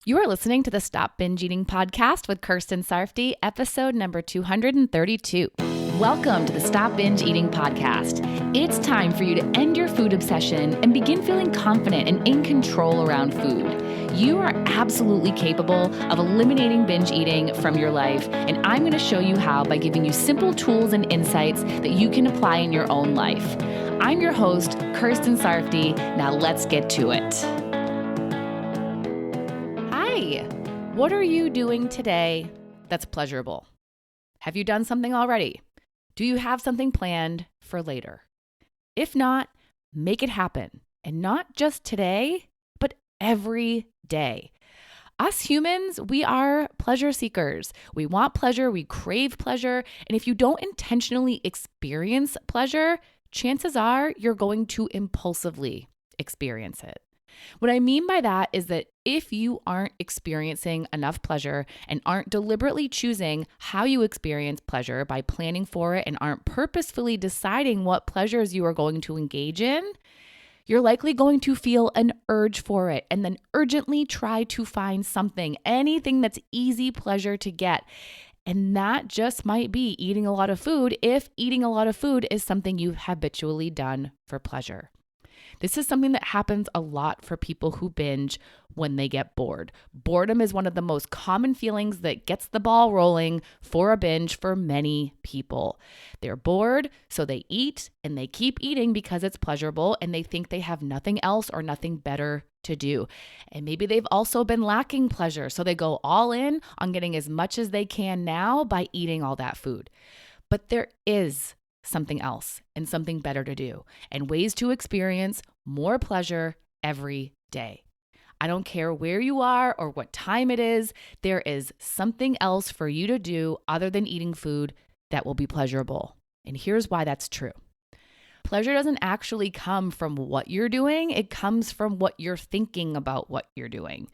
You are listening to the Stop Binge Eating podcast with Kirsten Sarfty, episode number 232. Welcome to the Stop Binge Eating podcast. It's time for you to end your food obsession and begin feeling confident and in control around food. You are absolutely capable of eliminating binge eating from your life, and I'm going to show you how by giving you simple tools and insights that you can apply in your own life. I'm your host, Kirsten Sarfty. Now let's get to it. What are you doing today that's pleasurable? Have you done something already? Do you have something planned for later? If not, make it happen. And not just today, but every day. Us humans, we are pleasure seekers. We want pleasure, we crave pleasure. And if you don't intentionally experience pleasure, chances are you're going to impulsively experience it. What I mean by that is that if you aren't experiencing enough pleasure and aren't deliberately choosing how you experience pleasure by planning for it and aren't purposefully deciding what pleasures you are going to engage in, you're likely going to feel an urge for it and then urgently try to find anything that's easy pleasure to get. And that just might be eating a lot of food if eating a lot of food is something you've habitually done for pleasure. This is something that happens a lot for people who binge when they get bored. Boredom is one of the most common feelings that gets the ball rolling for a binge for many people. They're bored, so they eat and they keep eating because it's pleasurable and they think they have nothing else or nothing better to do. And maybe they've also been lacking pleasure, so they go all in on getting as much as they can now by eating all that food. But there is something else and something better to do and ways to experience more pleasure every day. I don't care where you are or what time it is, there is something else for you to do other than eating food that will be pleasurable. And here's why that's true. Pleasure doesn't actually come from what you're doing, it comes from what you're thinking about what you're doing.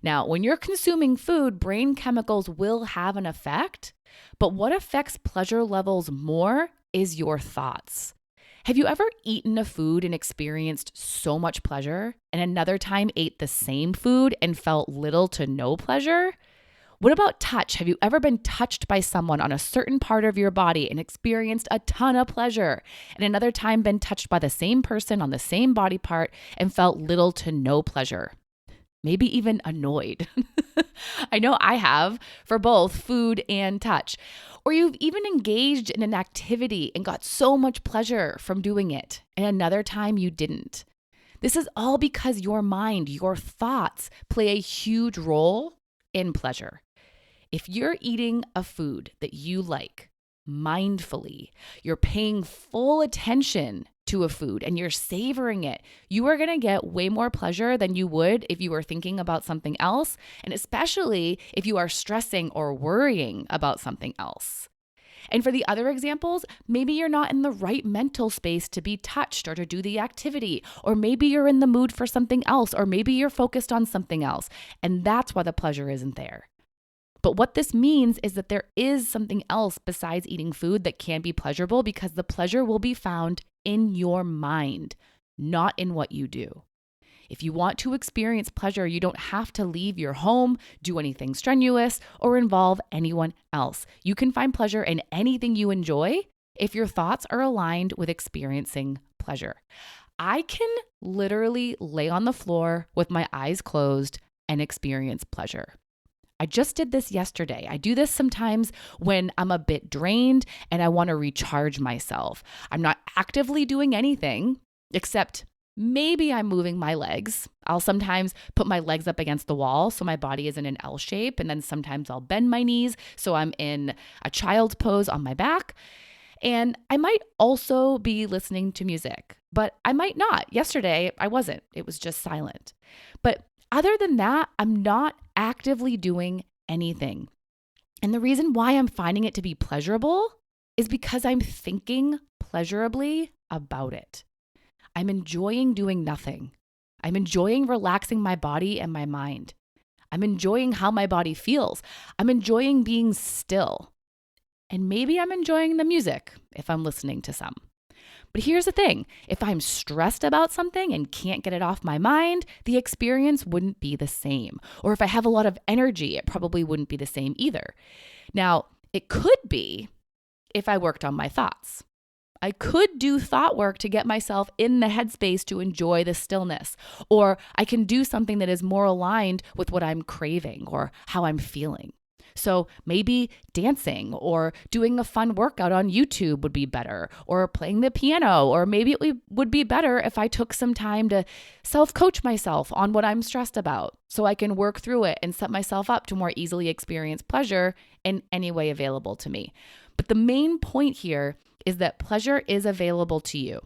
Now, when you're consuming food, brain chemicals will have an effect, but what affects pleasure levels more is your thoughts. Have you ever eaten a food and experienced so much pleasure and another time ate the same food and felt little to no pleasure? What about touch? Have you ever been touched by someone on a certain part of your body and experienced a ton of pleasure and another time been touched by the same person on the same body part and felt little to no pleasure? Maybe even annoyed. I know I have for both food and touch. Or you've even engaged in an activity and got so much pleasure from doing it, and another time you didn't. This is all because your mind, your thoughts play a huge role in pleasure. If you're eating a food that you like mindfully, you're paying full attention to a food and you're savoring it, you are going to get way more pleasure than you would if you were thinking about something else, and especially if you are stressing or worrying about something else. And for the other examples, maybe you're not in the right mental space to be touched or to do the activity, or maybe you're in the mood for something else, or maybe you're focused on something else, and that's why the pleasure isn't there. But what this means is that there is something else besides eating food that can be pleasurable, because the pleasure will be found in your mind, not in what you do. If you want to experience pleasure, you don't have to leave your home, do anything strenuous, or involve anyone else. You can find pleasure in anything you enjoy if your thoughts are aligned with experiencing pleasure. I can literally lay on the floor with my eyes closed and experience pleasure. I just did this yesterday. I do this sometimes when I'm a bit drained and I want to recharge myself. I'm not actively doing anything except maybe I'm moving my legs. I'll sometimes put my legs up against the wall so my body is in an L shape, and then sometimes I'll bend my knees so I'm in a child's pose on my back. And I might also be listening to music, but I might not. Yesterday, I wasn't. It was just silent. But other than that, I'm not actively doing anything. And the reason why I'm finding it to be pleasurable is because I'm thinking pleasurably about it. I'm enjoying doing nothing. I'm enjoying relaxing my body and my mind. I'm enjoying how my body feels. I'm enjoying being still. And maybe I'm enjoying the music if I'm listening to some. But here's the thing, if I'm stressed about something and can't get it off my mind, the experience wouldn't be the same. Or if I have a lot of energy, it probably wouldn't be the same either. Now, it could be if I worked on my thoughts. I could do thought work to get myself in the headspace to enjoy the stillness, or I can do something that is more aligned with what I'm craving or how I'm feeling. So maybe dancing or doing a fun workout on YouTube would be better, or playing the piano, or maybe it would be better if I took some time to self-coach myself on what I'm stressed about so I can work through it and set myself up to more easily experience pleasure in any way available to me. But the main point here is that pleasure is available to you.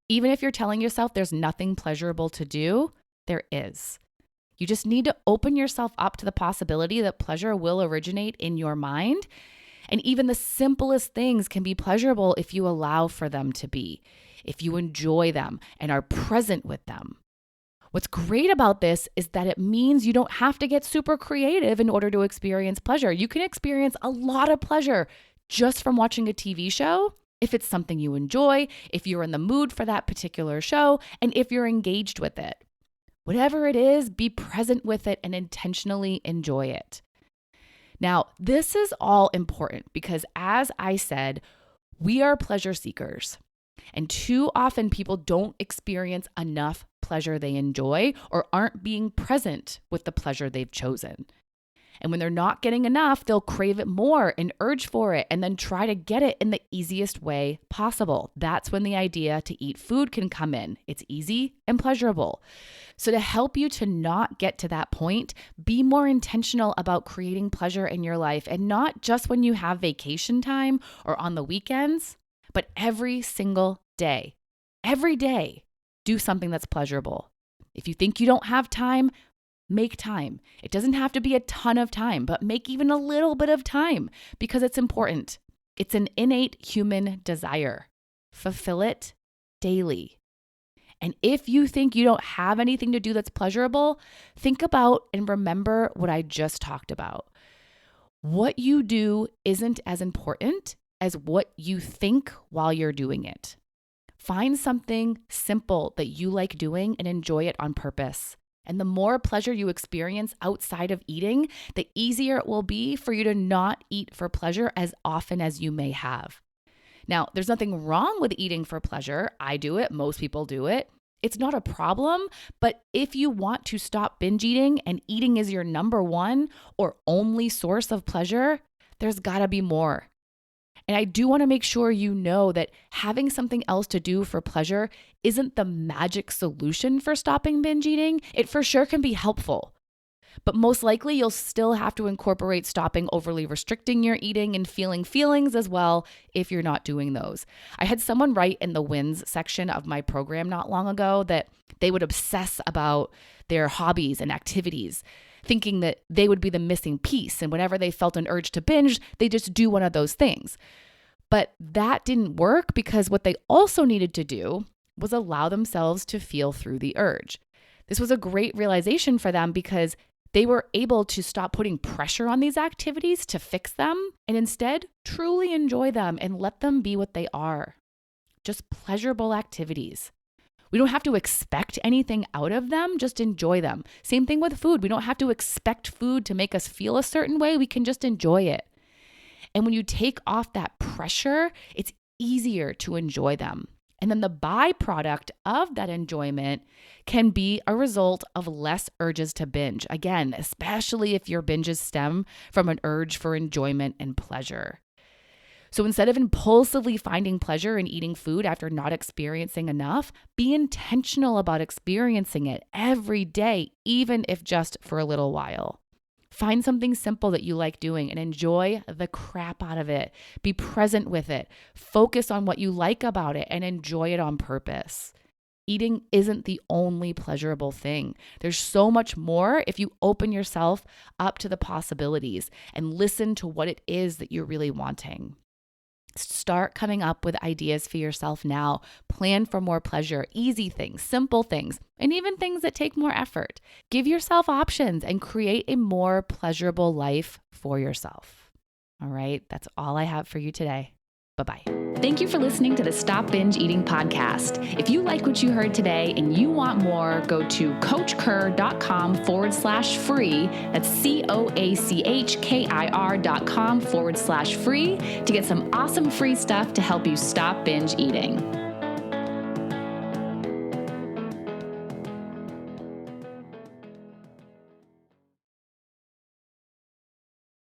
Even if you're telling yourself there's nothing pleasurable to do, there is. You just need to open yourself up to the possibility that pleasure will originate in your mind. And even the simplest things can be pleasurable if you allow for them to be, if you enjoy them and are present with them. What's great about this is that it means you don't have to get super creative in order to experience pleasure. You can experience a lot of pleasure just from watching a TV show, if it's something you enjoy, if you're in the mood for that particular show, and if you're engaged with it. Whatever it is, be present with it and intentionally enjoy it. Now, this is all important because, as I said, we are pleasure seekers. And too often people don't experience enough pleasure they enjoy or aren't being present with the pleasure they've chosen. And when they're not getting enough, they'll crave it more and urge for it and then try to get it in the easiest way possible. That's when the idea to eat food can come in. It's easy and pleasurable. So to help you to not get to that point, be more intentional about creating pleasure in your life, and not just when you have vacation time or on the weekends, but every single day. Every day, do something that's pleasurable. If you think you don't have time, make time. It doesn't have to be a ton of time, but make even a little bit of time because it's important. It's an innate human desire. Fulfill it daily. And if you think you don't have anything to do that's pleasurable, think about and remember what I just talked about. What you do isn't as important as what you think while you're doing it. Find something simple that you like doing and enjoy it on purpose. And the more pleasure you experience outside of eating, the easier it will be for you to not eat for pleasure as often as you may have. Now, there's nothing wrong with eating for pleasure. I do it. Most people do it. It's not a problem. But if you want to stop binge eating and eating is your number one or only source of pleasure, there's got to be more. And I do want to make sure you know that having something else to do for pleasure isn't the magic solution for stopping binge eating. It for sure can be helpful. But most likely you'll still have to incorporate stopping overly restricting your eating and feeling feelings as well if you're not doing those. I had someone write in the wins section of my program not long ago that they would obsess about their hobbies and activities, thinking that they would be the missing piece. And whenever they felt an urge to binge, they just do one of those things. But that didn't work because what they also needed to do was allow themselves to feel through the urge. This was a great realization for them because they were able to stop putting pressure on these activities to fix them and instead truly enjoy them and let them be what they are. Just pleasurable activities. We don't have to expect anything out of them, just enjoy them. Same thing with food. We don't have to expect food to make us feel a certain way. We can just enjoy it. And when you take off that pressure, it's easier to enjoy them. And then the byproduct of that enjoyment can be a result of less urges to binge. Again, especially if your binges stem from an urge for enjoyment and pleasure. So instead of impulsively finding pleasure in eating food after not experiencing enough, be intentional about experiencing it every day, even if just for a little while. Find something simple that you like doing and enjoy the crap out of it. Be present with it. Focus on what you like about it and enjoy it on purpose. Eating isn't the only pleasurable thing. There's so much more if you open yourself up to the possibilities and listen to what it is that you're really wanting. Start coming up with ideas for yourself now. Plan for more pleasure, easy things, simple things, and even things that take more effort. Give yourself options and create a more pleasurable life for yourself. All right, that's all I have for you today. Bye-bye. Thank you for listening to the Stop Binge Eating podcast. If you like what you heard today and you want more, go to coachkir.com/free. That's COACHKIR.com/free to get some awesome free stuff to help you stop binge eating.